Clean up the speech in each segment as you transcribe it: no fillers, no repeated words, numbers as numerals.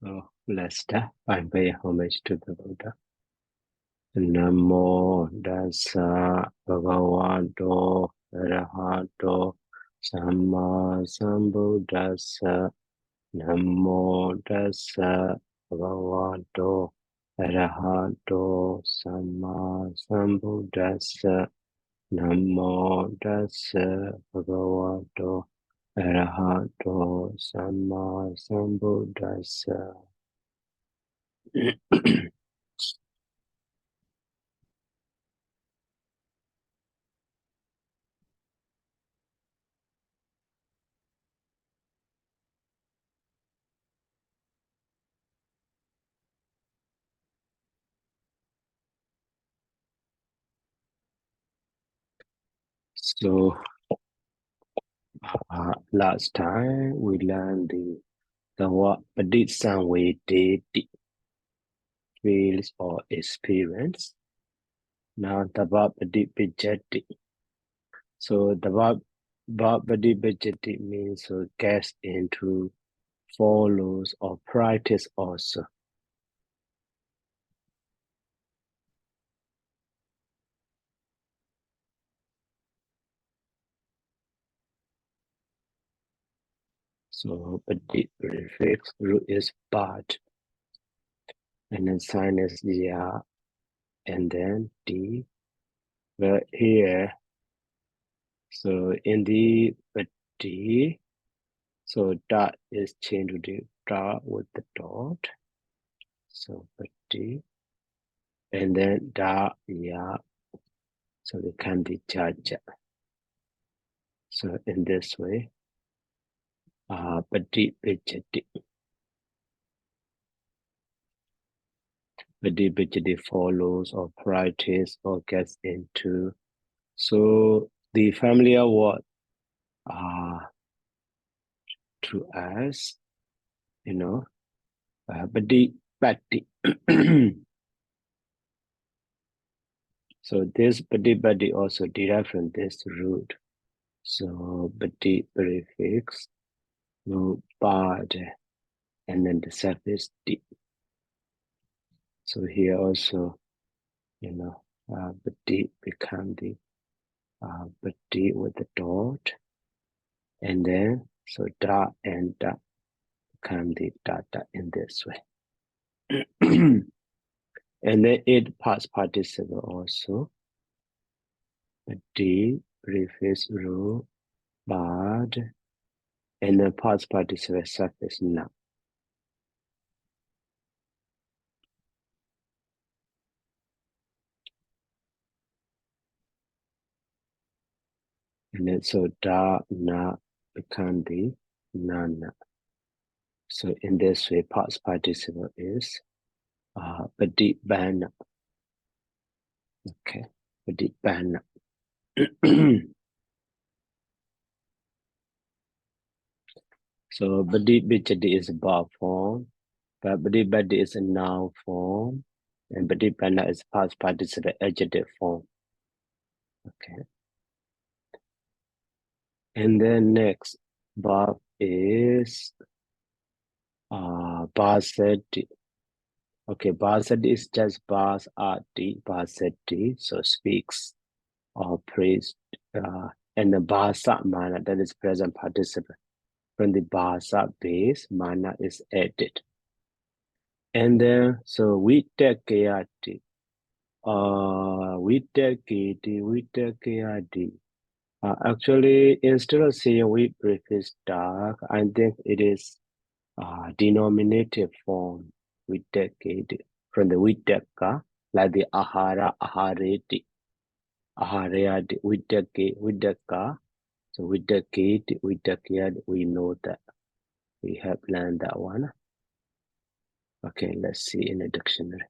So let's start by paying homage to the Buddha. Namo Dasa Bhagavato Arahato Samma Sambuddhassa. Namo Dasa Bhagavato Arahato Samma Sambuddhassa. Namo Dasa Bhagavato Arahato Samma Sambuddhassa. So last time we learned the word paditsanvedeti, feels or experience. Now the verb padipijati. So the verb padipijati means to get into, follows or practice also. So padip prefix root is bad, and then sign is ya, and then d. But here, so in the padi, so dot is changed to the dot with the dot. So padi, and then da ya, so it can be jaja. So in this way, padi bijati. Padi bijati follows or practice or gets into. So the familiar word to us, padi pati. So this padi also derived from this root. So padi prefix, no bad, and then the suffix di. So here also, padi become the padi with the dot, and then so da and da become the da in this way. And then it past participle also. Padi prefix ru bad, and then past participle suffix na. And then so da na become the nana. So in this way, past participle is padibana. Okay, padibana. So padibijati is a verb form, but padibadi is a noun form, and padibana is past participle adjective form. Okay. And then next verb is basati. Okay, basati is just bas ati, basati, so speaks or praised, and the basa mana, that is present participle. From the basa base, mana is added. And then, so vitakayati, vitakayati. Actually, instead of saying we prefix dark, I think it is denominative form, vitakayati, from the vitaka, like the ahara, ahareti, aharayati, vitaka. So vitakayati, vitakayati, we know that. We have learned that one. Okay, let's see in the dictionary.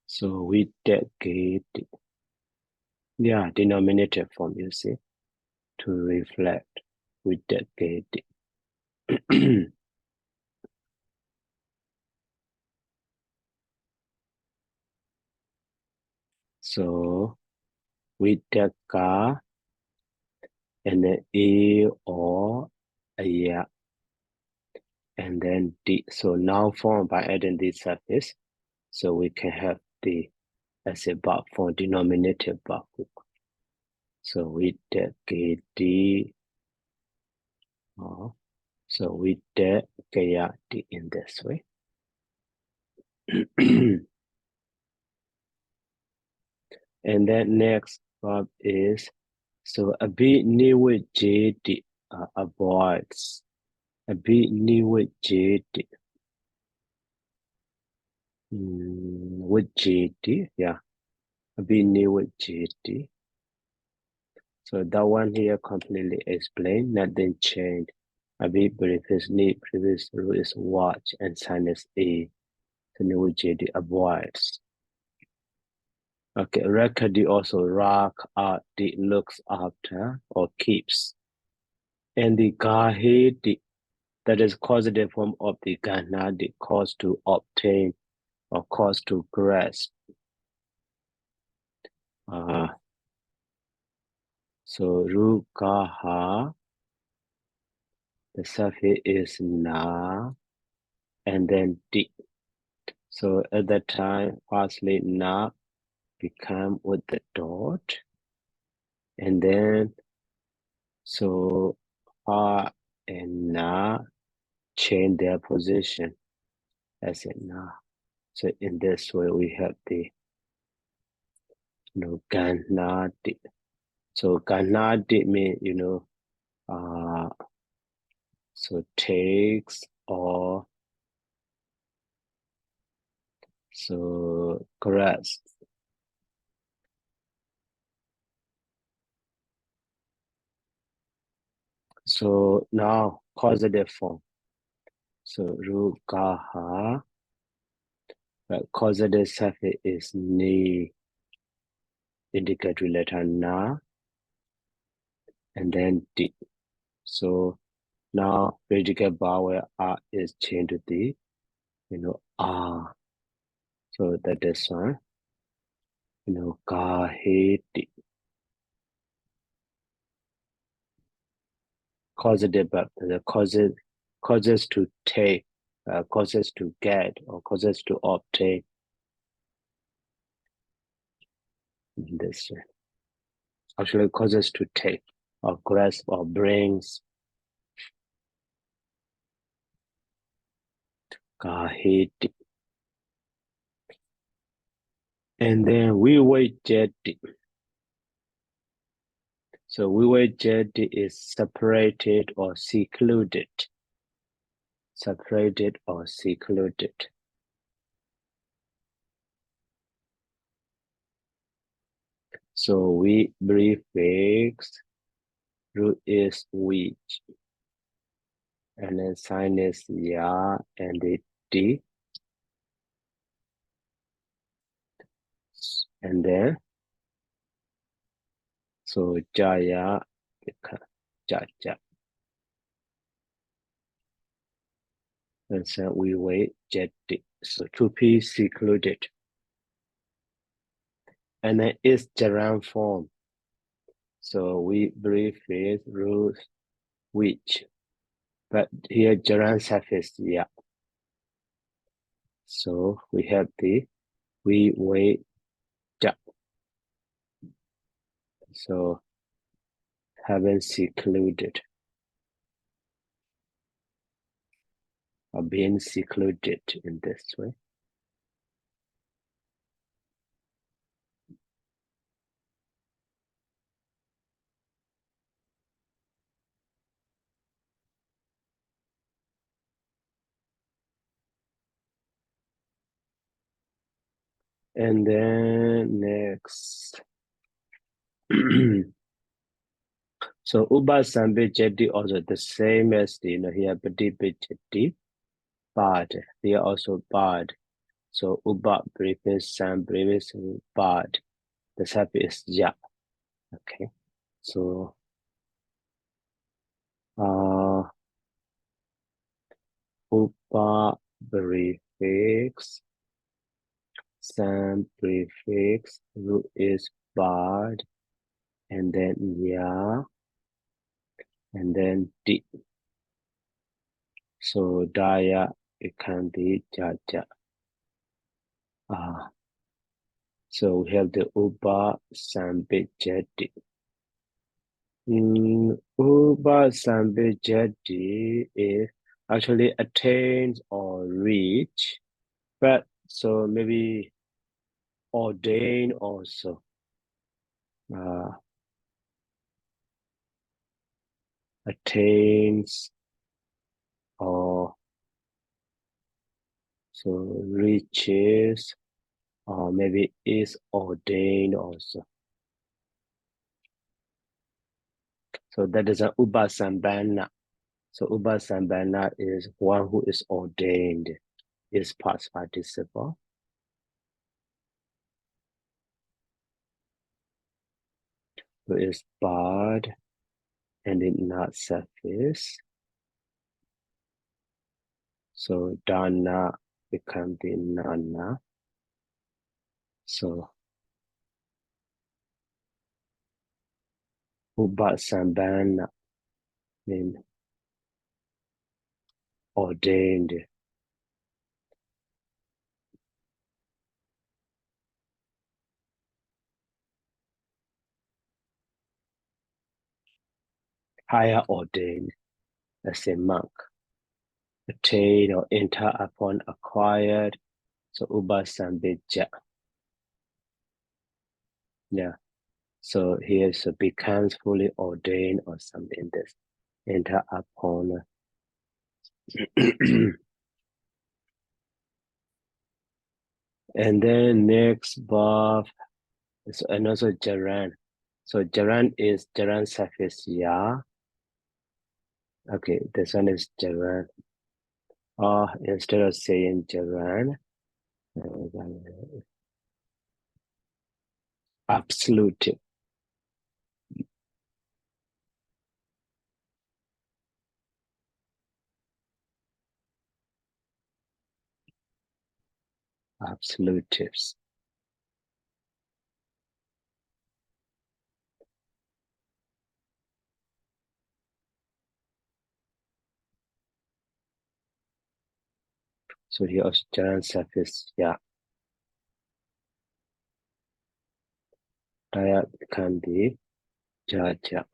So we dedicate. Yeah, denominative form, you see, to reflect with the get. So with the ka and the a or a yeah, and then the so noun form by adding this suffix, so we can have the as a verb form denominative verb. So with the get or so with the kaya in this way. And then next verb is so a bit new with JD avoids a bit new with JD with JD, yeah, a bit new with JD. So that one here completely explained, nothing changed. A bit previous rule is watch and sinus A. So new with JD avoids. Okay, record also rock out the looks after or keeps. And the Gahedi, that is causative form of the Gana, the cause to obtain or cause to grasp. So Rukaha, the suffix is na, and then di. So at that time, firstly na become with the dot, and then so ha and na change their position as a na. So in this way, we have the ganadi. So ganadi means so takes or so grasp. So now causative form. So rukaha, but causative suffix is ni, indicatory letter na, and then di. So now predicate vowel a is changed to the a. So that is one, kaheti. Causative, but the causes to take, causes to get, or causes to obtain. This actually causes to take, or grasp, or brings. Kaheti. And then we wait jeti. So we wait jeti is separated or secluded. Separated or secluded. So we prefix root is which, and then sign is ya and the d, and then so jaya jaja. And so we wait jeti. So to be secluded. And then it's gerund form. So we prefix root which, but here gerund suffix yeah. So we have the we wait ja. So haven't secluded or being secluded in this way. And then next. So uba sambe jeti also the same as the here padipi jeti, but here also bad. So uba previous sam previous bad. The suffix is ja. Okay, so upa prefix, sam prefix, root is bad, and then ya, and then di. So daya, it can be jaja. So we have the upa sambijati. Upa sambijati is actually attains or reach, but so maybe ordain also. Attains or so reaches or maybe is ordained also. So that is an upasambana. So upasambana is one who is ordained, is past participle. Who is barred and did not surface. So dana become the nana. So upasambana means ordained. Higher ordained as a monk. Attain or enter upon acquired. So upasambija. Yeah. So here so becomes fully ordained or something this. Enter upon. And then next verb is and also gerund. So gerund is gerund suffix ya. Okay, this one is gerund. Or instead of saying gerund, absolute. Absolutives. So here also gerund suffix ya. Daya can be jaja.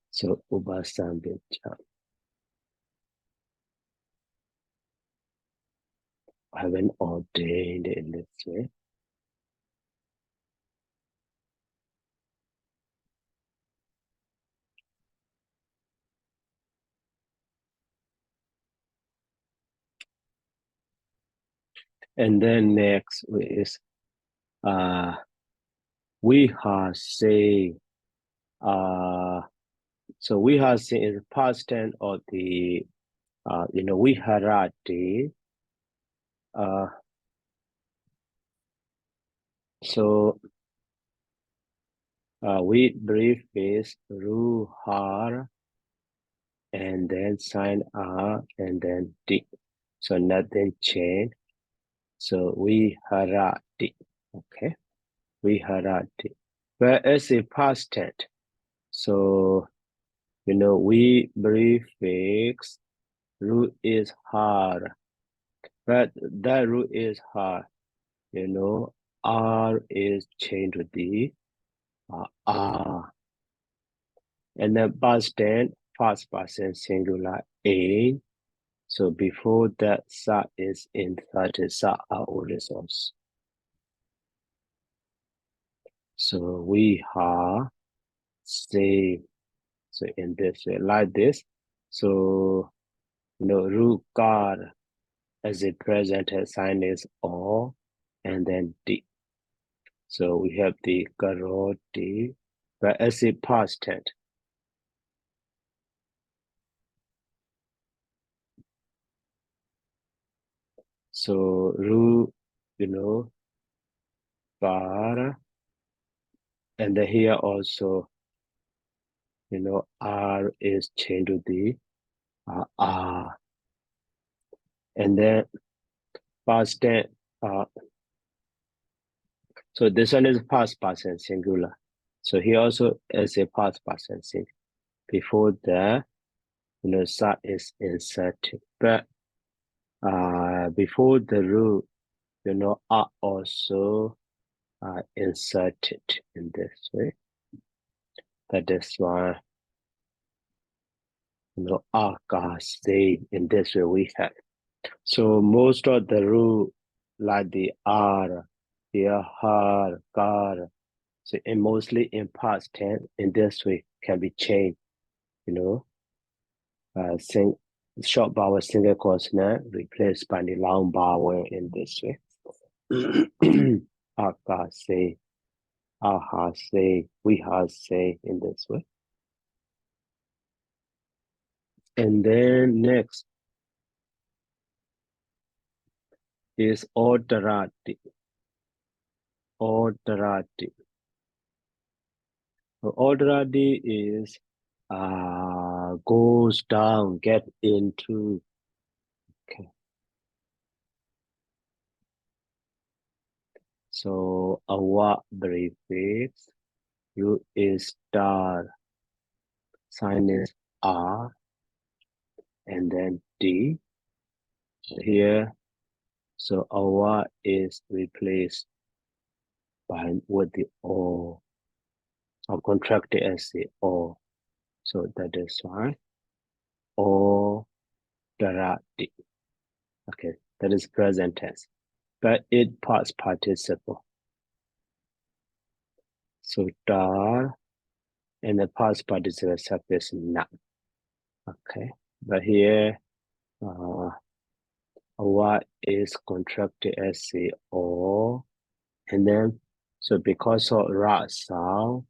So upasambija. Haven't ordained in this way. And then next is we have say so we have say is past tense of the we harati so we brief is ruhar and then sign r and then d. So nothing changed. So we harati. Okay. We harati. Whereas a past tense. So we prefix root is hard, but that root is hard. R is changed to the R, and then past tense, past person singular a. So before that, sa is inserted. Sa are always also. So we have say. So in this way, like this. So Rukar as a present sign is O and then D. So we have the karoti, but as a past tense. So bar, and then here also, R is changed to the R, and then past tense. So this one is past and singular. So here also is a past and singular. Before the, sa is inserted, but before the root, are also inserted in this way. That is why, say in this way we have. So most of the root, like the R, the har, gar, so and mostly in past tense, in this way can be changed, short vowel single consonant replaced by the long vowel in this way. Aka say, aha say, we have say in this way. And then next is orderati. Orderati. So orderati is goes down, get into. Okay. So our prefix root is star, sign is R, and then D here. So our is replaced by with the O, or contracted as the O. So that is why O darati. Okay, that is present tense, but it past participle. So dar and the past participle surface na. Okay, but here what is contracted as the O, and then so because of ra sound,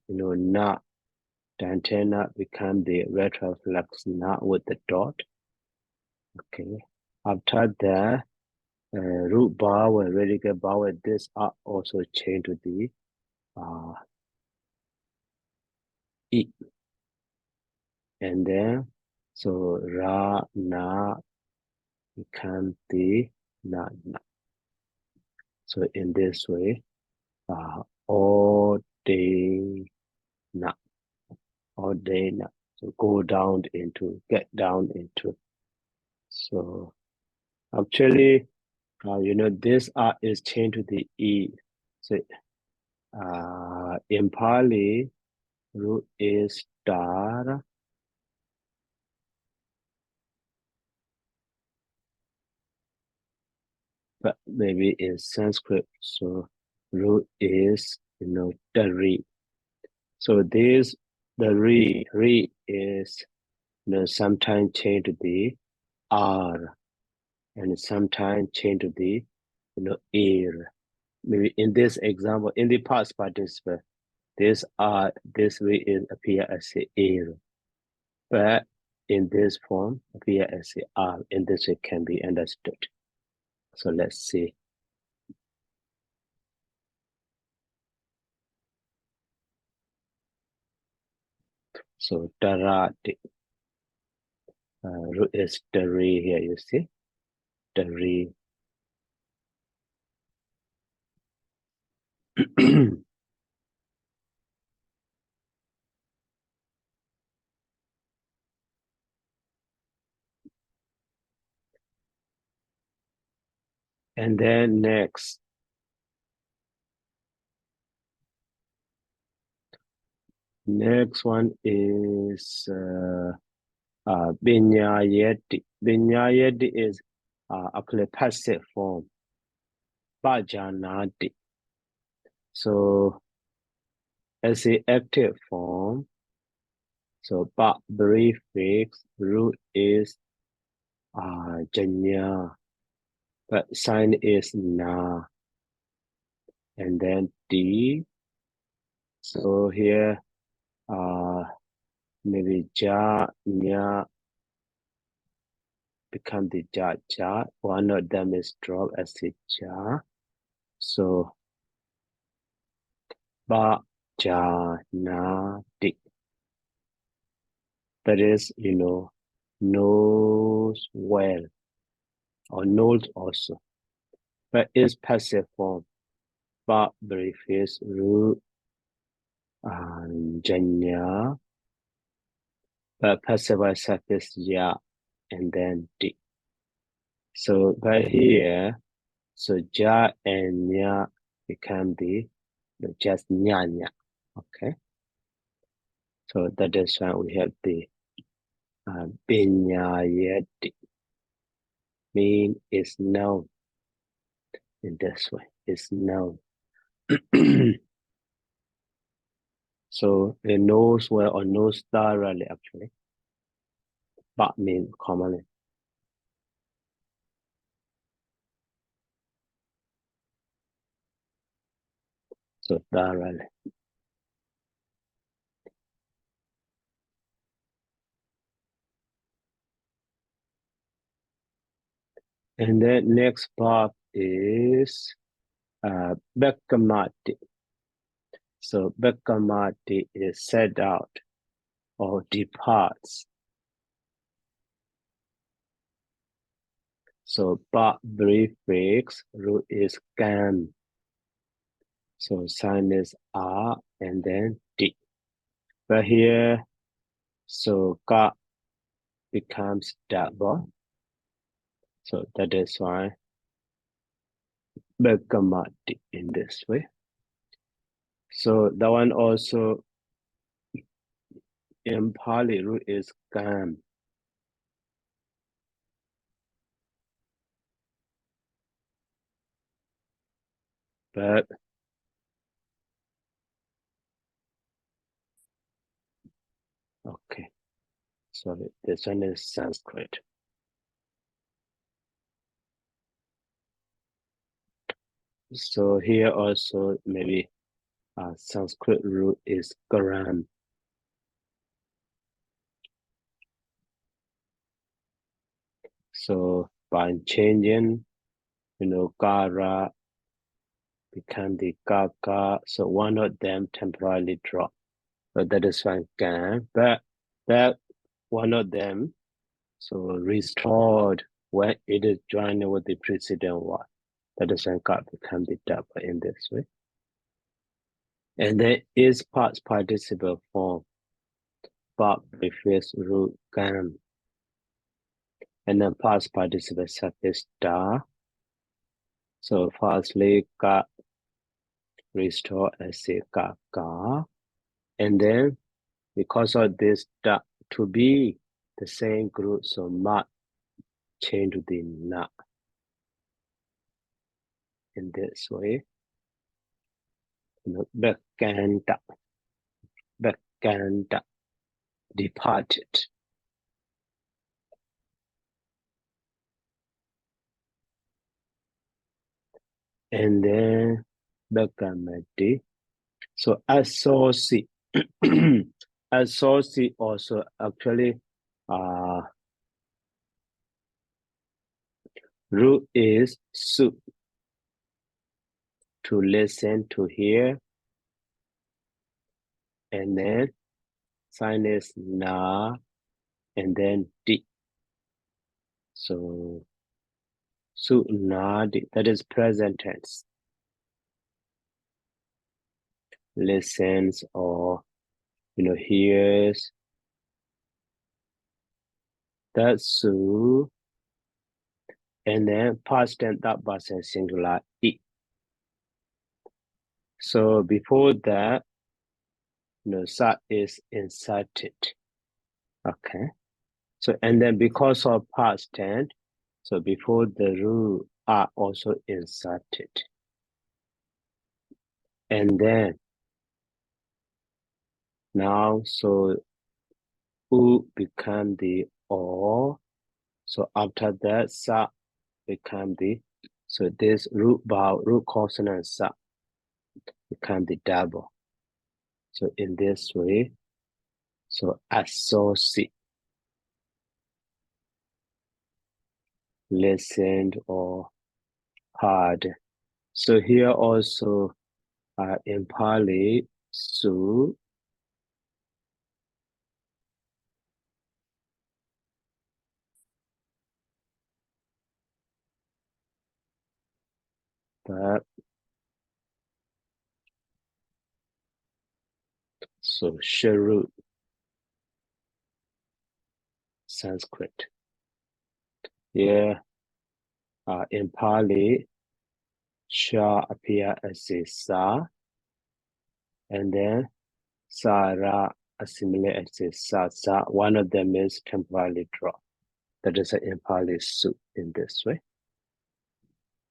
na, the antenna become the retroflex na with the dot. Okay, after that, root vowel, radical vowel, this are also changed to the E. And then, so ra, na become the na, na. So in this way, all day, na, all day, na. So go down into, get down into. So actually, this R is changed to the E. So in Pali, root is star, but maybe in Sanskrit, so root is, dari. So this, the re is, sometimes changed to the R, and sometimes changed to the, ear. Maybe in this example, in the past participle, this way is appear as a ear, but in this form appear as a R. In this way can be understood. So let's see. So darati, root is dari here. You see, dari. And then next one is binyayati. Binyayati is actually passive form. Bhajanati. So as the active form, so ba prefix root is janya, but sign is na, and then D. So here maybe ja, nya, become the ja ja. One of them is dropped as the ja. So ba ja na di. That is, knows well or knows also. But is passive form. Ba preface ru janya. But passive voice suffix ya and then di. So by here, so ja and nya become just nya nya. Okay. So that is why we have the binyayati, mean is known in this way, is known. So it knows well or knows thoroughly actually, but mean commonly. So thoroughly. And then next part is Bekamati. So Bekamati is set out or departs. So ba prefix root is can. So sign is a and then d. But here, so ka becomes double. So that is why Bekamati in this way. So that one also in Pali root is kan. But okay, sorry, this one is Sanskrit. So here also maybe Sanskrit root is gram. So by changing, kara become the kaka. So one of them temporarily drop. So that is fine. But that one of them so restored when it is joined with the precedent one. That is why God become the double in this way. And then is past participle form, but preface root can. And then past participle suffix da. So firstly, ka restore as a ka. And then because of this da to be the same group, so ma change to the na in this way. Bekanta, departed. And then Bekamati. So associate. Associate also actually root is su, to listen, to hear, and then sign is na, and then di. So su na di, that is present tense. Listens or hears. That's su. And then past tense that person singular I. So before that, sa is inserted. Okay. So and then because of past tense, so before the root are also inserted. And then now so u become the or. So after that sa become the, so this root vowel, root consonant sa become the double. So in this way, so associate. listened, or heard. So here also in Pali, su, but so sharu, Sanskrit. Here in Pali, sha appear as a sa, and then sara assimilate as a sa, sa. One of them is temporarily drop. That is in Pali su in this way.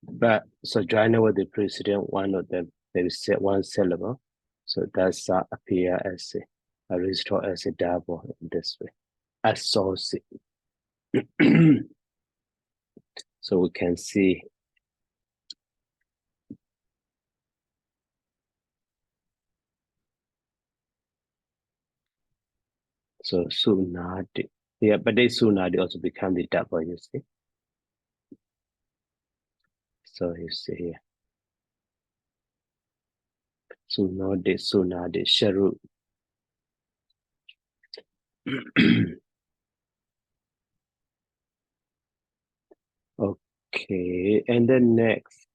But so joining with the precedent, one of them, there is one syllable. So that's appear as a restore as a double in this way. Associate. So we can see so sunadi. Yeah, but they sunadi also become the double, you see. So you see here. Sunadi, sharu. Okay, and then next.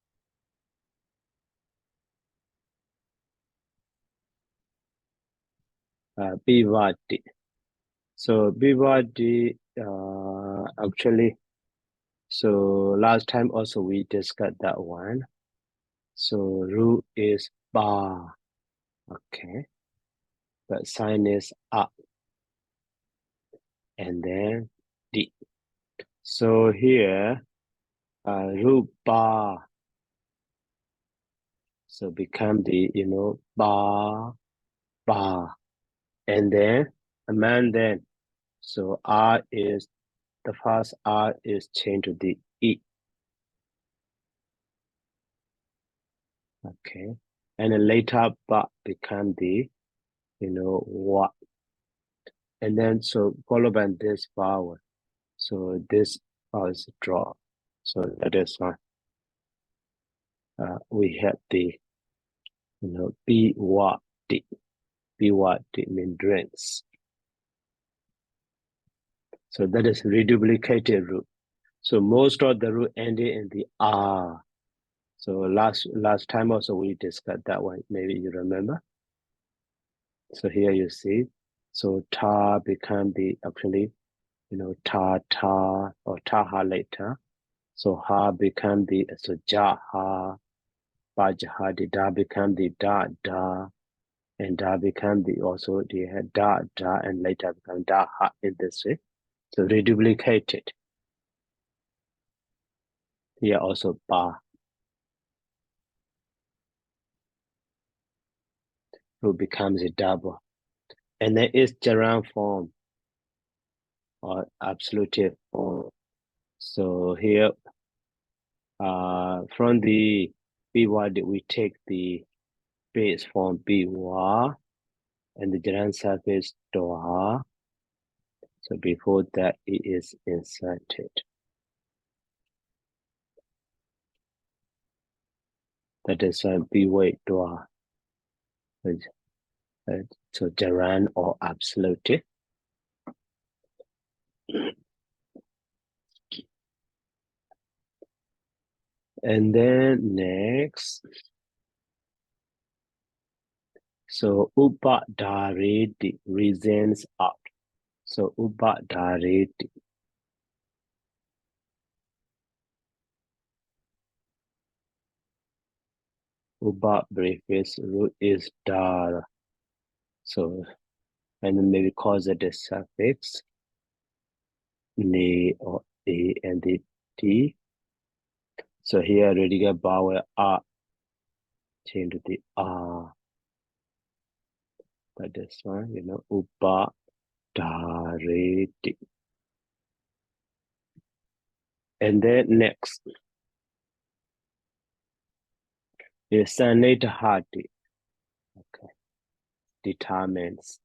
Bivadi. So Bivadi actually, so last time also we discussed that one. So ru is ba, okay, but sign is up, and then di. So here, ru ba, so become the ba ba, and then then. So r is the first r is changed to the e, okay, and then later ba become the what, and then so followed by this vowel. So this vowel is draw. So that is why we have the be what mean drinks. So that is reduplicated root. So most of the root ending in the R. So last time also we discussed that one. Maybe you remember. So here you see. So ta become the actually ta or taha later. So ha become the so jaha, bajaha, the da become the da, and da become the also the da and later become da ha in this way. So reduplicated. Here also ba. Who becomes a double. And there is gerund form or absolutive form. So here from the B word we take the base form B wa and the gerund suffix doha. So before that it is inserted. That is B way doha. So gerund or absolutive. And then next, so upadareti reasons out. So upadareti. Upa briefcase root is dar. So and then maybe cause it a suffix ne or a and the t. So here already get vowel a change to the a. That is one, upa dareti. And then next is sanita hati. Okay, determines.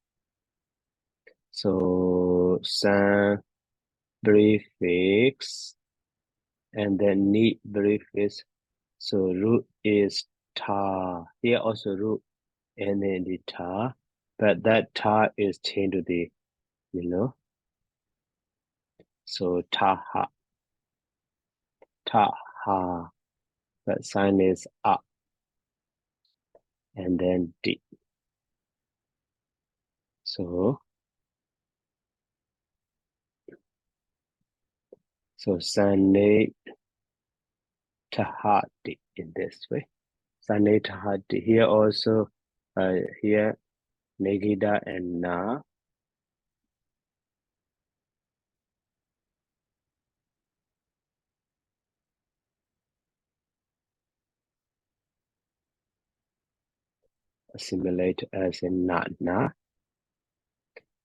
So san prefix and then ni brief is, so root is ta. Here also root and then the ta, but that ta is changed to the, so ta ha, that sign is up, and then di. So sane tahati in this way. Sane tahati. Here also, here negida and na. Assimilate as in na,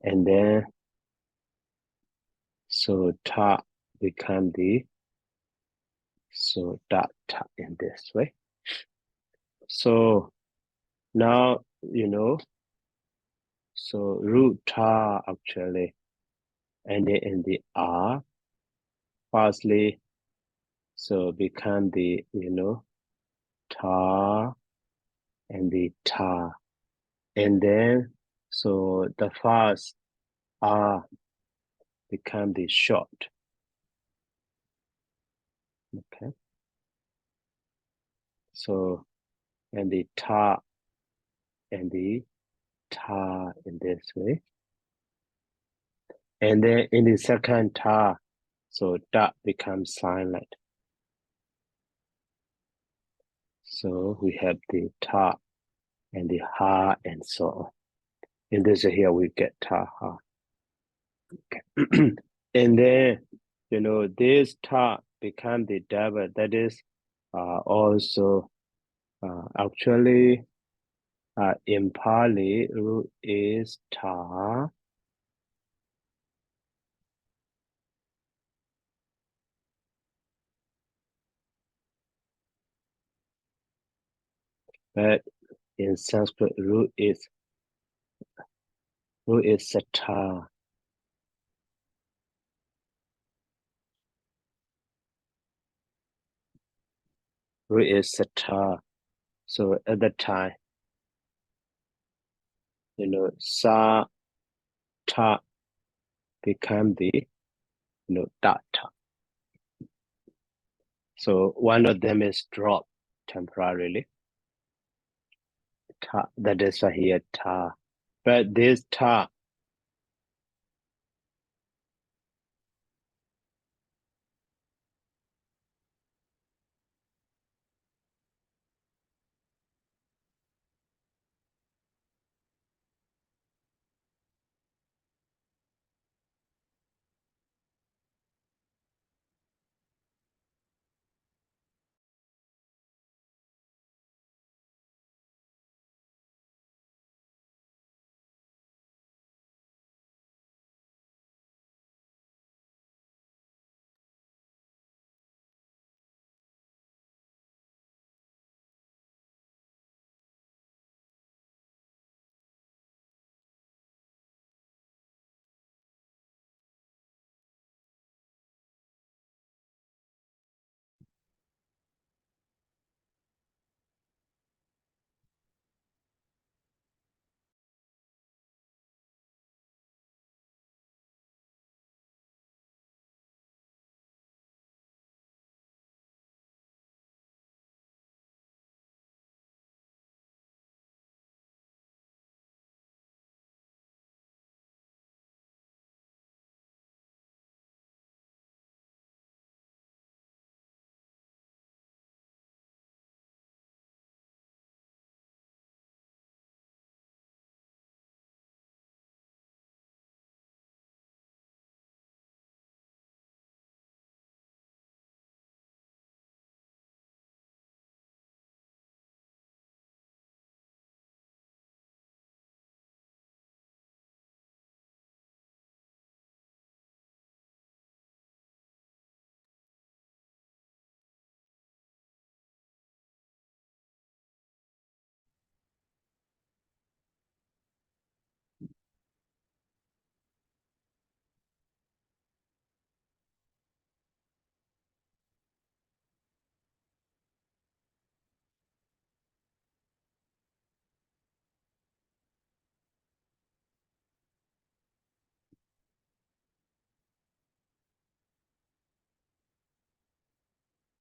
and then so ta become the, so ta in this way. So now so root ta actually ending in the r, firstly, so become the ta and the ta, and then so the first r become the short. Okay, so and the ta and the ta in this way, and then in the second ta, so ta becomes silent. So we have the ta and the ha and so on. In this here we get ta ha. Okay. And then this ta become the double. That is also actually in Pali root is ta, but in Sanskrit root is sata. Root is sata. So at that time, sa ta become the data. So one of them is dropped temporarily. Ta, that is why here ta. But this ta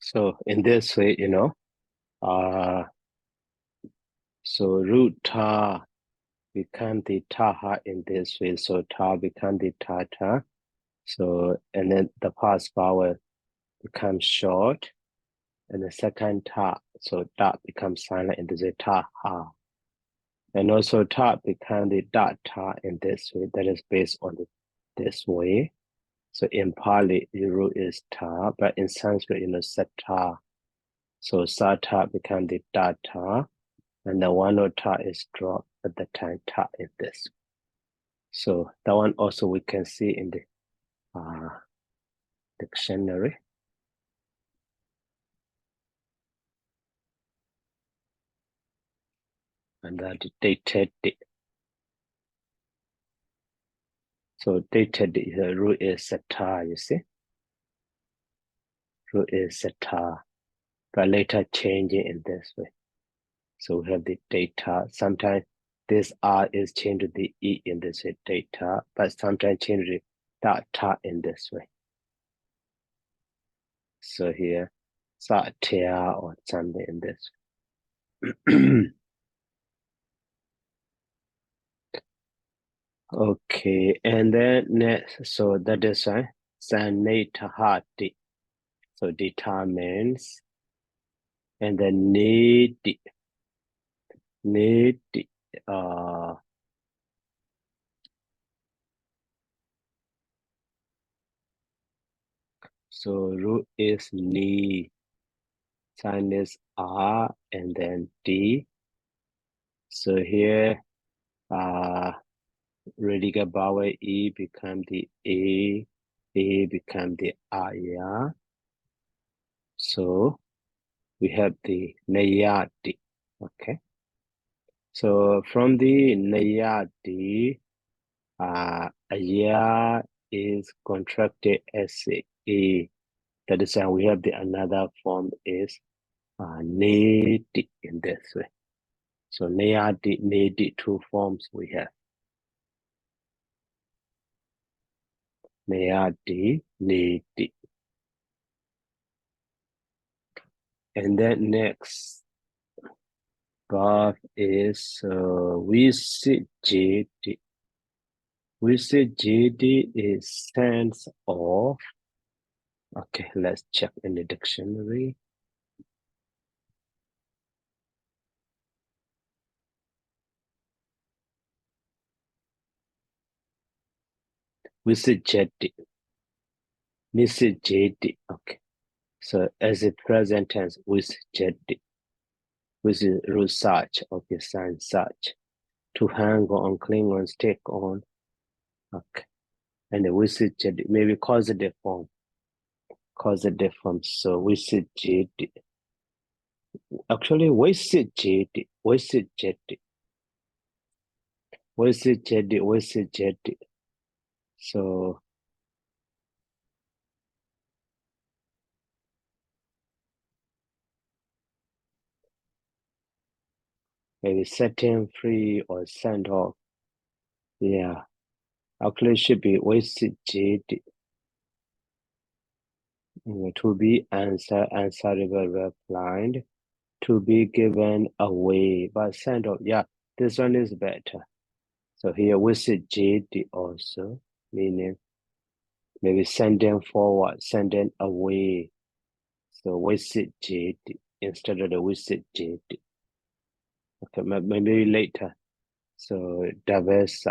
So in this way, so root ta become the taha in this way. So ta become the tata. So, and then the past vowel becomes short, and the second ta, so ta becomes silent in this way, ta ha. And also ta become the da ta in this way. That is based on this way. So in Pali, the root is ta, but in Sanskrit, sata. So sata become the da ta, and the one or ta is dropped at the time ta in this. So that one also we can see in the dictionary. And that dated. So dated root is sata, you see? Root is sata, but later changing in this way. So we have the data. Sometimes this R is changed to the E in this way, data, but sometimes change to data in this way. So here, satya or something in this way. Okay, and then next, so that is why sanetahati. So determines, and then need, uh, so root is ni, sign is R, and then D. So here, Radical vowel E become the A become the I. So we have the Nayati. Okay. So from the Nayati, Aya is contracted as A. That is why we have the another form is Nedi in this way. So Nayati, Nedi, two forms we have. Nayati, Nedi. And then next, God is VCGD. VCGD is sense of. Okay, let's check in the dictionary. VCGD. VCGD. Okay. So as a present tense, VCGD. Which is research. Okay, science search. To hang on, cling on, stick on. Okay. And the VCGD, maybe causative form. Causative form. So VCGD. Actually, VCGD. VCGD. VCGD. So maybe set him free or send off. Yeah. Actually should be VCGD. To be answerable, replied, to be given away, but send off. Yeah, this one is better. So here VCGD also, meaning maybe send them forward, send them away. So VCGD instead of the VCGD. Okay, maybe later. So diverse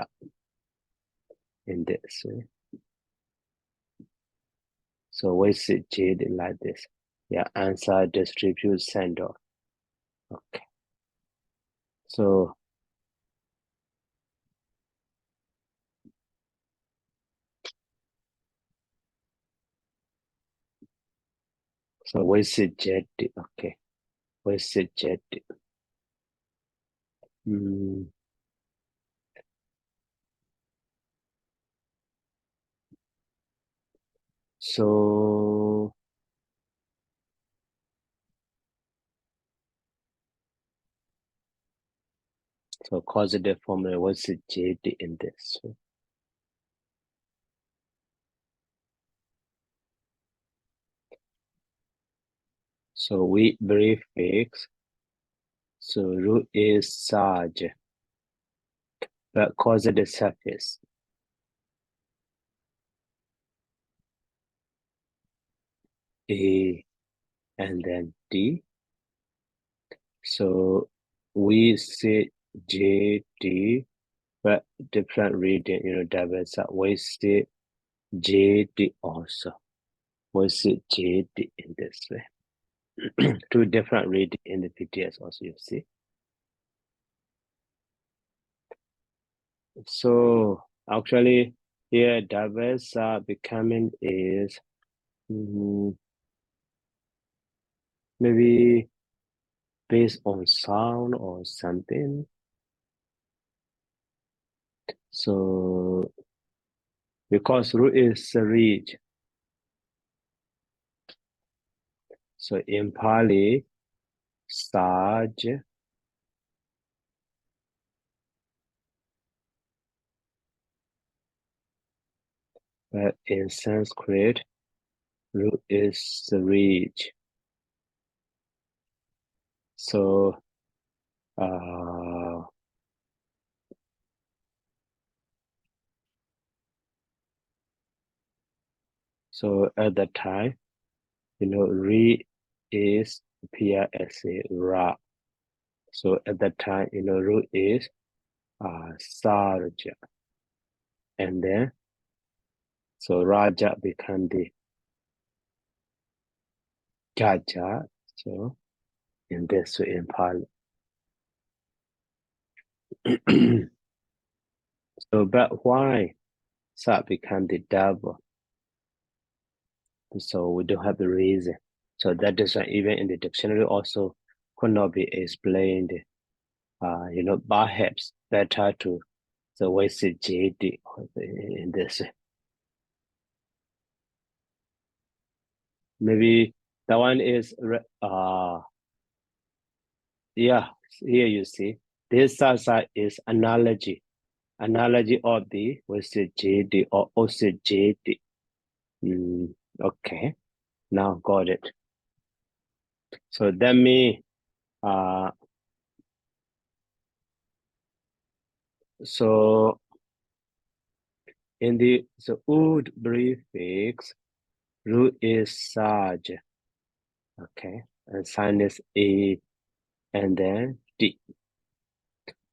in this way. So VCGD like this. Yeah, answer, distribute, send off. Okay. So VCGD. Okay. VCGD. So causative formula VCGD in this. So we prefix. So ru is Saj, but cause the suffix. A and then D. So we say JD, but different reading, double side. We say JD also. We say JD in this way. Two different reading in the PTS also, you see. So actually here double side becoming is maybe based on sound or something. So because root is read, so in Pali, Saj, but in Sanskrit, root is read. So so at that time, re is appear as a ra. So at that time, root is Sarja. And then, so Raja become the Jaja. So in this way in Pali. So, but why Sa become the double? So we don't have the reason. So that is why even in the dictionary also could not be explained. Perhaps better to the way say JD in this. Maybe that one is yeah, here you see. This side is analogy. Analogy of the we say JD or also JD. Okay, now got it. So that means so in the old prefix, root is Saj. Okay, and sign is A and then D.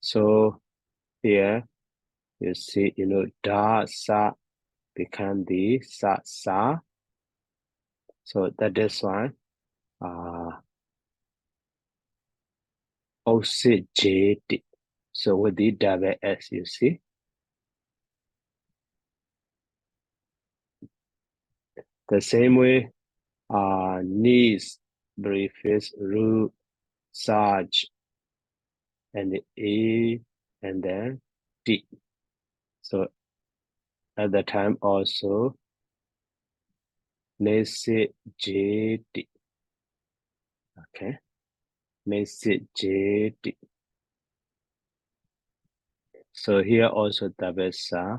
So here you see, da sa become the sa. So that is why also JD. So with the double S, you see. The same way, knees prefix root Saj and A and then D. So at the time also, let's say JD. Okay, let's say JD. So here also double sa.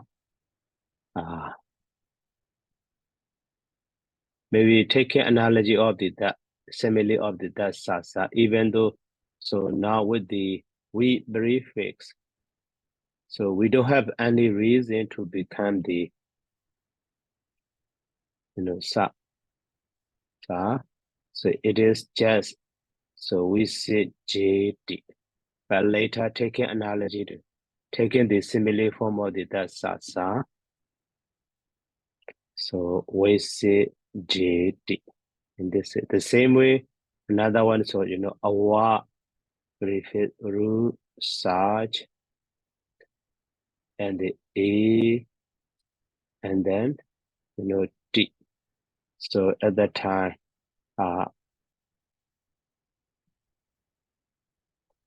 Maybe taking analogy of that simile of that sa, even though, so now with the we prefix, so we don't have any reason to become the, sa. So it is just, so we say JD, but later taking analogy, taking the simile form of that sa, so we say JD in this, the same way, another one, so, awa prefix ru, Saj, and the A, and then, D. So at that time,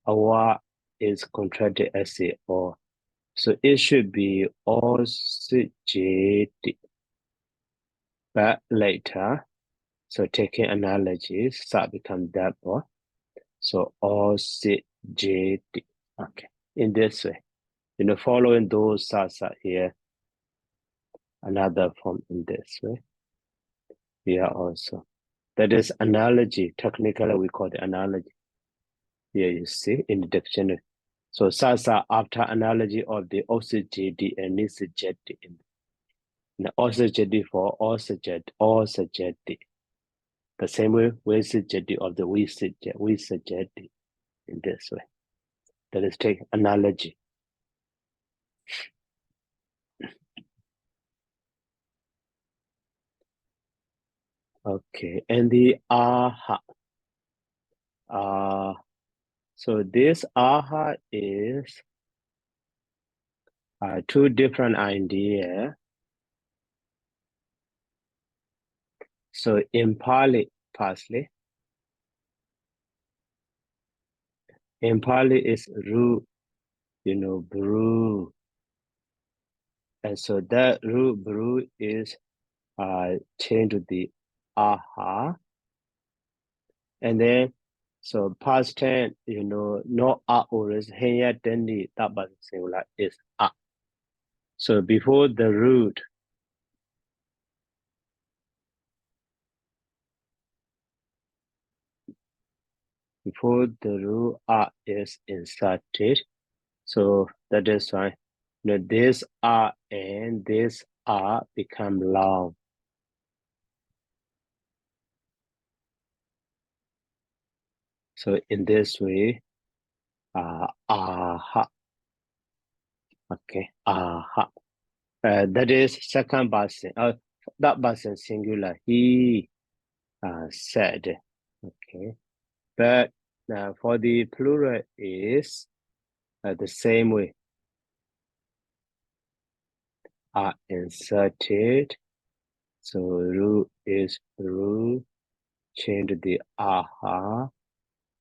awa is contracted as a or. So it should be OCJD. But later, so taking analogies, that become double. So OCJD. Okay, in this way, following those sasa here, another form in this way. Here also. That is analogy. Technically, we call it analogy. Here you see in the dictionary. So sasa after analogy of the OCJD and NISJD. And OCJD for all suggest, the same way we suggest of the we suggest in this way. That is take analogy. Okay, and the aha. So this aha is two different ideas. So in Pali, parsley. In Pali is ru, brew. And so that ru, brew is changed to the aha. And then, so past tense, no a or is henya dendi, that but singular is a. So before the root, a is inserted. So that is why this a and this a become long. So in this way, aha. Okay, aha. That is second person. That person singular. He said. Okay, but for the plural is the same way. Are inserted. So ru is ru. Change the aha.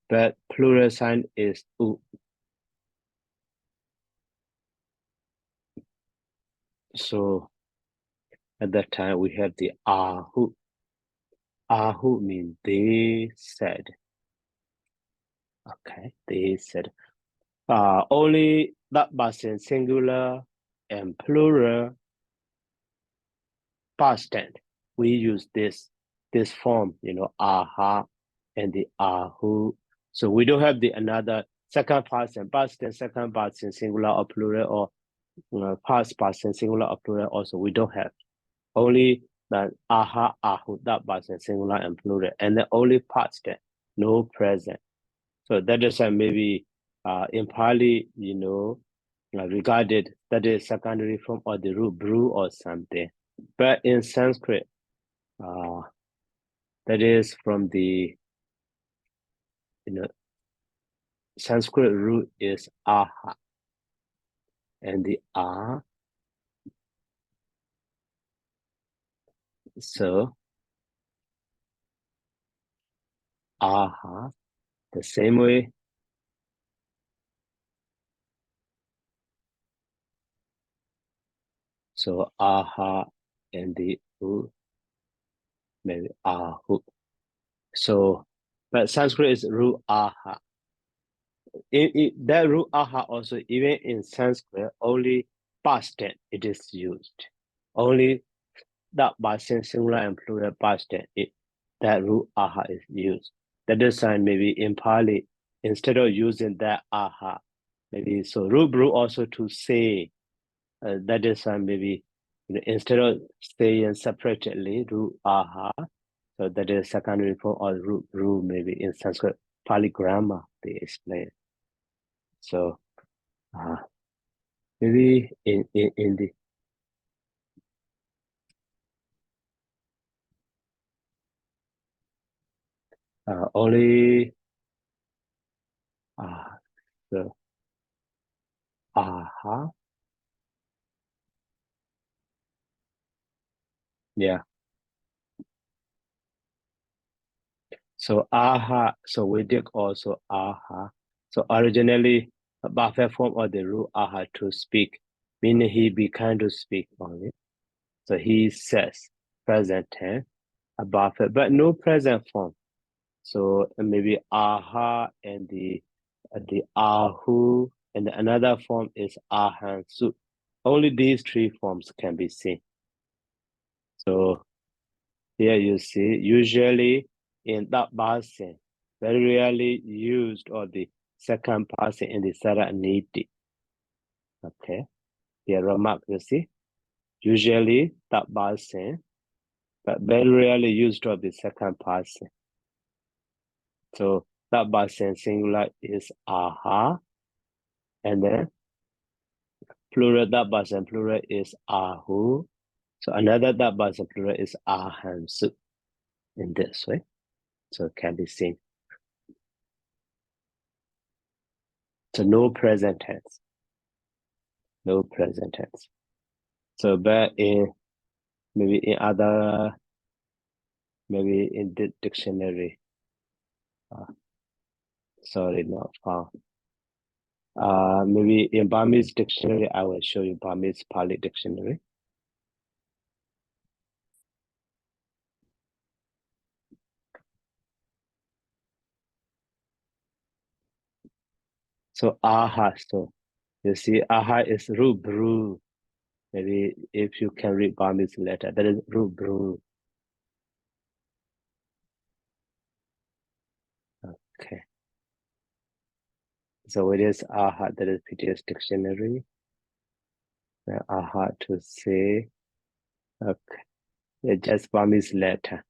But plural sign is u. So at that time we have the ahu. Ahu means they said. Okay, they said. Only that person singular and plural past tense. We use this form, aha and the ahu. So we don't have the another second person past tense, second person singular or plural, or past person singular or plural. Also, we don't have. Only that aha, ahu, that person singular and plural, and then only past tense, no present. So that is maybe in Pali, regarded that is secondary form or the root brew or something. But in Sanskrit, that is from the Sanskrit root is aha, and the so aha, the same way. So aha and the u, maybe ahu. So, but Sanskrit is ru aha. That ru aha also, even in Sanskrit, only past tense it is used. Only that person singular and plural past tense, that ru aha is used. That is why maybe in Pali, instead of using that aha, maybe so ru bru also to say, that is why maybe instead of saying separately ru aha, so that is secondary form or ru maybe in Sanskrit Pali grammar they explain. So maybe in the only the aha, yeah. So aha, so we did also aha. So originally a buffer form of the root aha to speak, meaning he began to speak only. So he says present tense, a buffer, but no present form. So maybe aha and the ahu, and another form is ahan su. Only these three forms can be seen. So here you see, usually in that person. Very rarely used or the second person in the serenity. Okay. Here remark, you see. Usually that person, but very rarely used of the second person. So that person singular is aha. And then plural that person plural is ahu. So another that person plural is ahamsu in this way. So it can be seen. So no present tense. No present tense. So but in maybe in other maybe in the dictionary. Sorry, not found. Maybe in Burmese dictionary, I will show you Burmese Pali dictionary. So aha, so you see aha is rubru. Maybe if you can read Burmese letter, that is rubru. Okay. So it is aha, that is PTS dictionary. Aha to say, okay, it's just Burmese letter.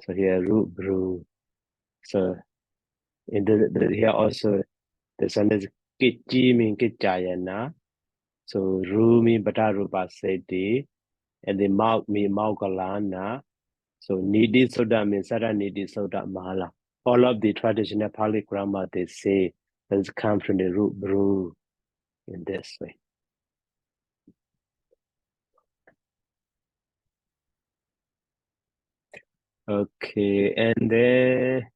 So here rubru. So in the here also this one is kichi mean kichayana. So ru mean batarupa seti, and the mouth mean maukalana. So nidi soda means sara nidi soda mahala. All of the traditional Pali grammar they say has come from the root brew in this way. Okay, and then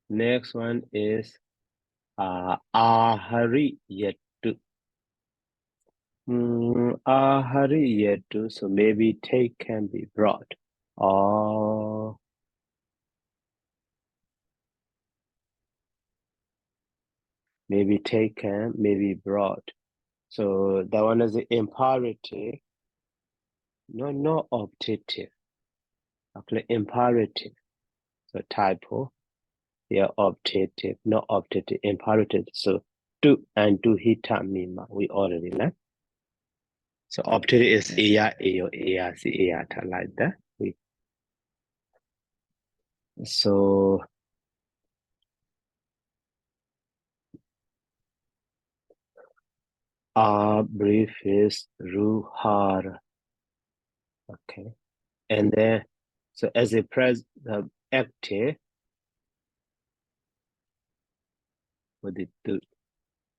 next one is ahari yetu. Ahari yetu. So maybe take can be brought. Or maybe taken, maybe brought. So that one is the imperative. No optative. Actually, imperative. So typo. Yeah, optative, not optative, imperative. So to and to hita mima. We already learned. So optative is ea, eo, ea, si, eata, like that. So our brief is ruhar. Okay. And then so as a the active with the tu.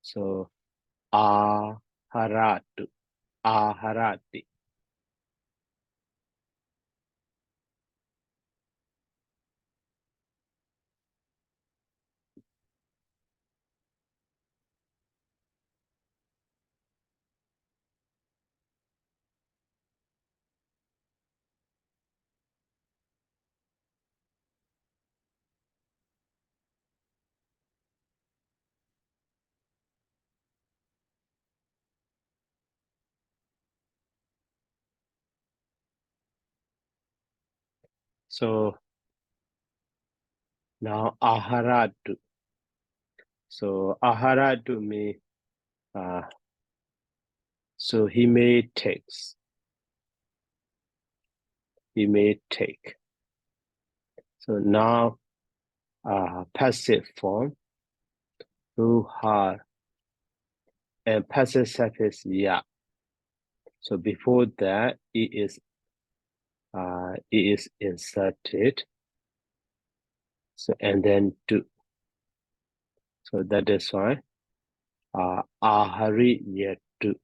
So aharatu, aharati. So now aharatu. So aharatu means so he may takes. He may take. So now passive form ruhar and passive suffix ya. So before that it is inserted. So and then to. So that is why ahari yetu.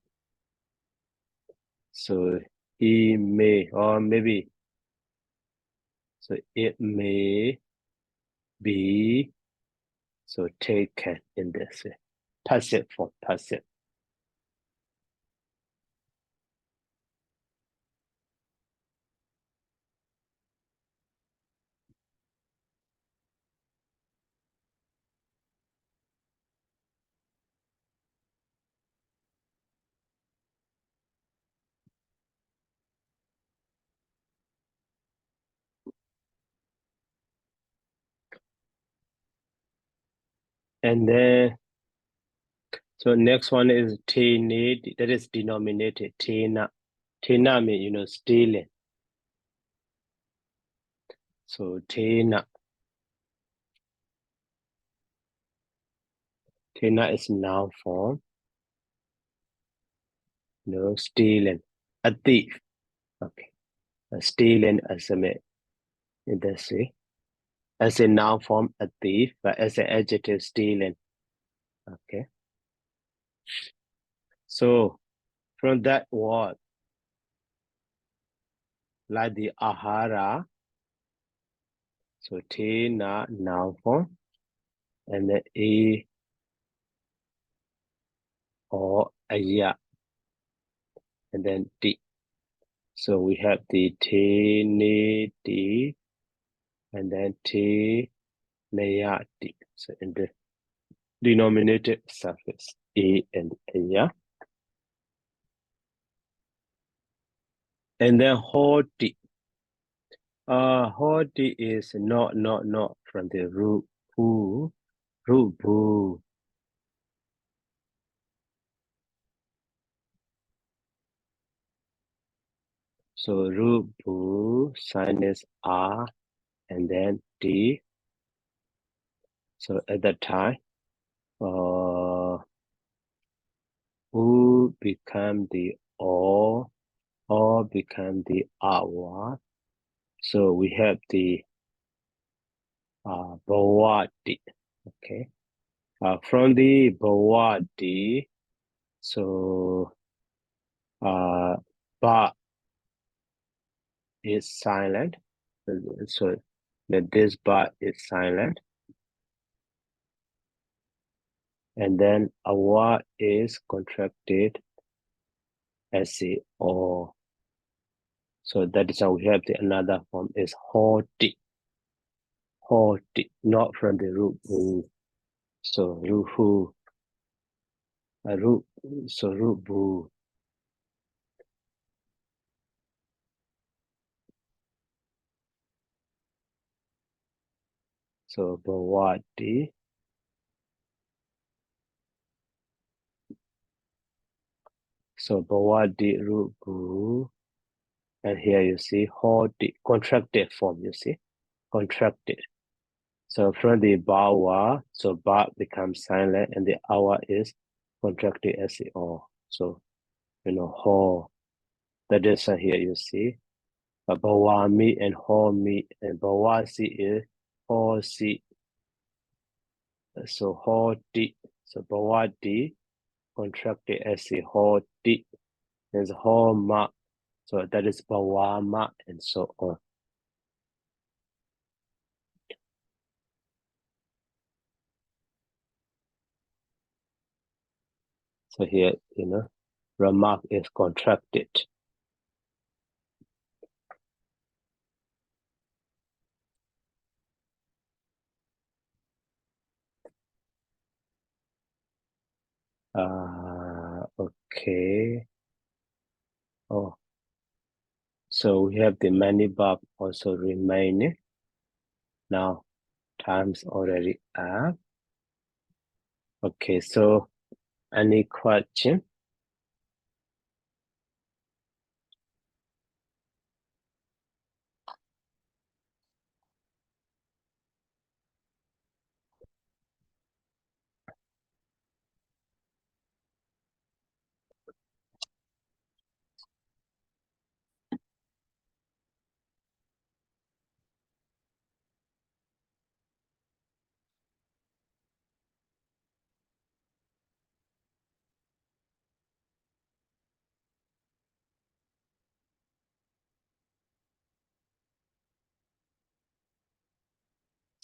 So he may or maybe so it may be so taken in this way. Passive form, passive. And then, so next one is tina, that is denominated, tina. Tina means, stealing. So tina. Tina is noun form. Stealing. A thief. Okay. Stealing as a industry. As a noun form, a thief, but as an adjective, stealing. Okay. So from that word, like the ahara, so tina, noun form, and then a or aya, and then d. So we have the tini d, and then t naya d. So in the denominated suffix a and aya. And then hoti. Hoti is not from the root who, root boo. So root boo, sign is R, and then D. So at that time, who become the or become the R. So we have the bawadi. Okay. From the bawadi, so ba is silent. So that this ba is silent. And then awa is contracted as a or. So that is how we have the another form is hoti. Hoti, not from the root boo. So ruhu, root, so root boo. So bawadi. So bawadi root boo. And here you see hoti, contracted form, you see, contracted. So from the bawa, so ba becomes silent and the awa is contracted as the o. So, ho. That is here you see. Bawami and homi, and bawasi is hosi. So hoti. So bawadi contracted as the hoti. There's homa. So that is bawama and so on. So here, remark is contracted. Okay. Oh, so we have the many verb also remaining. Now, time's already up. Okay, so any question?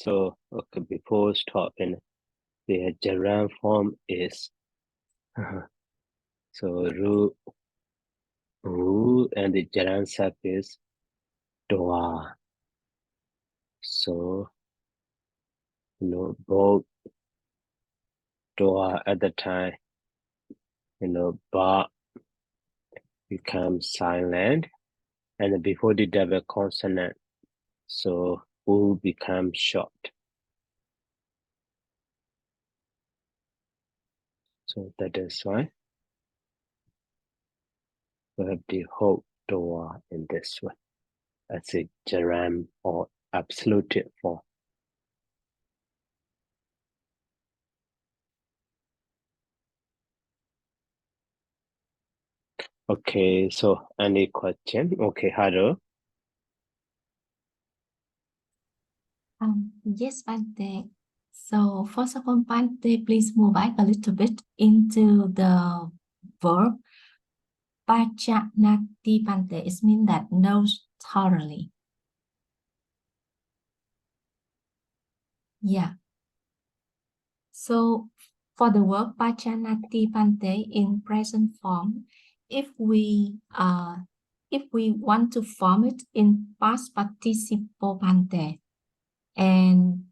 So, okay, before stopping, the gerund form is so ru, and the gerund sub is doa. So, both doa at the time, ba becomes silent, and before the double consonant, so u becomes short. So that is why we have the whole door in this one as a gerund or absolute form. Okay, so any question? Okay, Haru. Yes, Bante. So first of all, Bante, please move back a little bit into the verb Pajanati Bante. It means that knows thoroughly. Yeah. So for the verb Pajanati Bante in present form, if we want to form it in past participle Bante, and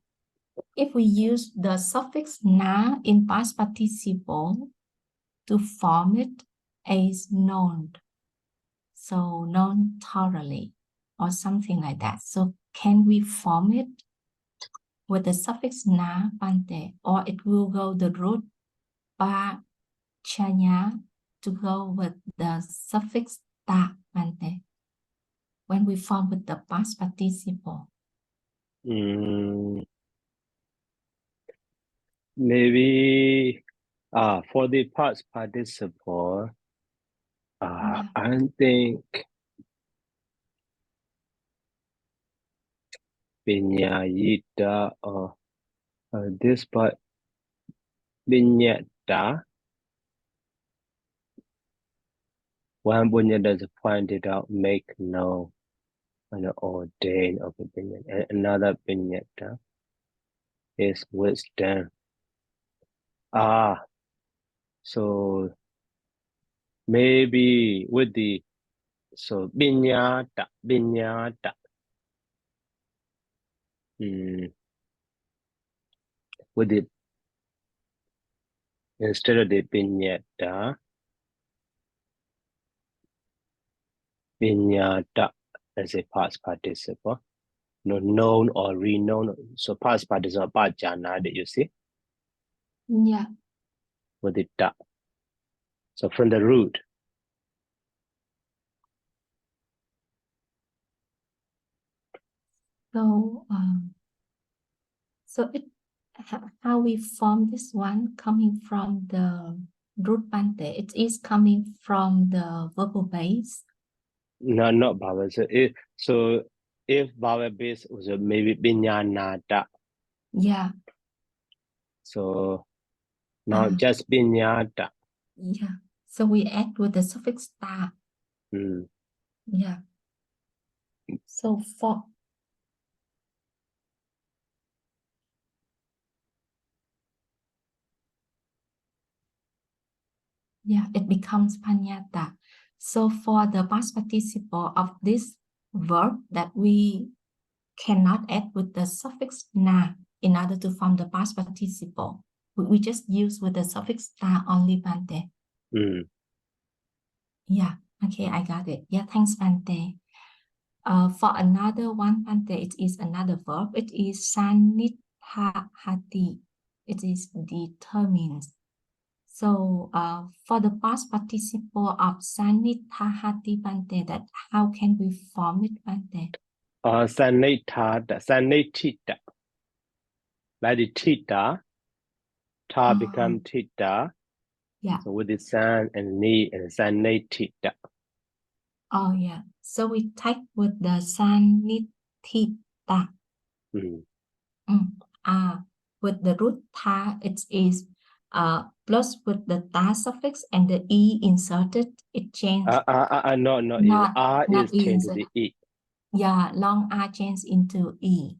if we use the suffix na in past participle to form it as known, so known thoroughly or something like that. So can we form it with the suffix na Bante, or it will go the root pa chanya to go with the suffix ta Bante when we form with the past participle? Maybe for the past participle, Yeah. I think Pinyayita or this part Pinyata. One Bunyata is pointed out, make known, and ordain of opinion. And another Pinyata is wisdom. So maybe with the Pinyata. With it instead of the Pinyata as a past participle. Known or renowned. So past participle Pajana, you see? Yeah. With the ta. So from the root. So how we form this one coming from the root Bante, it is coming from the verbal base. No, not vowel. So if vowel base was maybe Binyanata. Yeah. So now just Binyata. Yeah. So we add with the suffix ta. Yeah. So for it becomes panyata. So for the past participle of this verb that we cannot add with the suffix na in order to form the past participle, we just use with the suffix ta only, Bante. Yeah, okay, I got it. Yeah, thanks, Bante. For another one, Bante, it is another verb. It is sanithahati. It is determines. So for the past participle of sanithahati, Bante, that how can we form it, Bante? Sanitita. Like the tita. Ta become tita. Yeah. So with the san and ni and sanitita. Oh, yeah. So we take with the sanithita. With the root ta, it is plus with the ta suffix and the e inserted, it changes. No, R is changed to the E. Yeah, long R changes into E.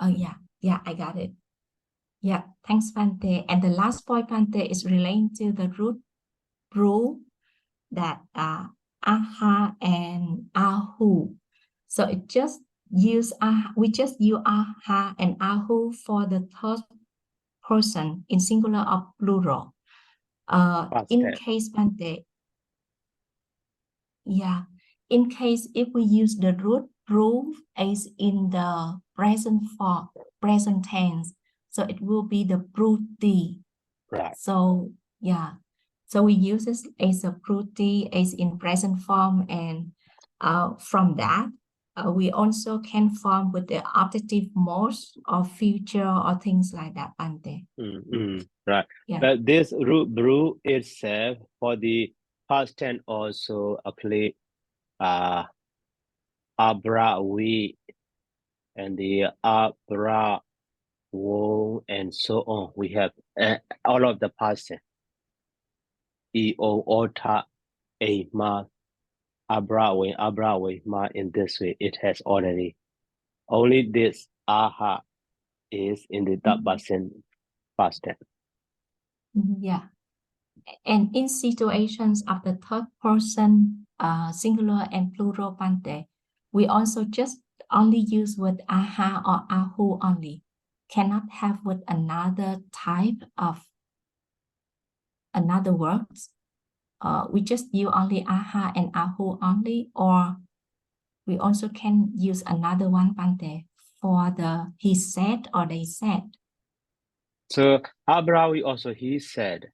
Oh, yeah. Yeah, I got it. Yeah, thanks, Bante. And the last point, Bante, is relating to the root rule that aha and ahu. So it just use we just use aha and ahu for the third person in singular or plural. In case, Bante, yeah, in case if we use the root rule as in the present form, present tense, so it will be the bruti. Right. So Yeah. So we use this as a pruti, as in present form, and from that, we also can form with the objective modes or future or things like that, Bante. Right. Yeah. But this root brew itself for the past tense also apply abra we and the abra wo and so on. We have all of the past tense. E o ota a ma abra we ma in this way it has already. Only this aha is in the third person past tense. Yeah. And in situations of the third person singular and plural Bante, we also just only use with aha or ahu only. Cannot have with another type of another words. We just use only aha and ahu only, or we also can use another one Bante for the he said or they said. So abra we also he said.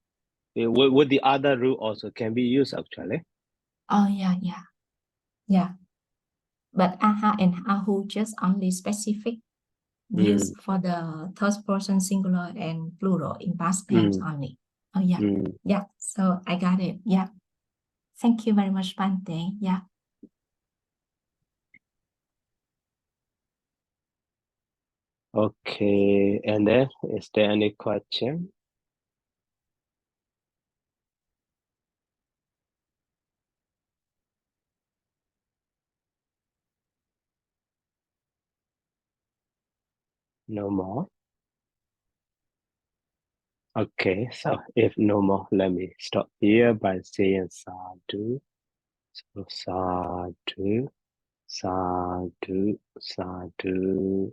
With the other rule also can be used actually. Oh yeah. But aha and ahu just only specific used for the third person singular and plural in past tense only. Oh yeah. Yeah. So I got it. Yeah. Thank you very much, Bante. Yeah. Okay, and then is there any question? No more? Okay, so if no more, let me stop here by saying sadhu. So sadhu, sadhu, sadhu.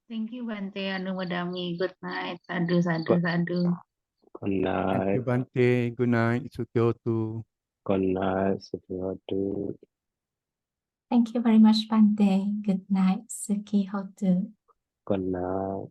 Thank you, Bante Anumadami. Good night. Sadhu, sadhu, sadhu. Good night. Thank you, Bante. Good night. Sukyotu. Good night, Sadhu. Thank you very much, Bante. Good night, Suki Hotu. Good night.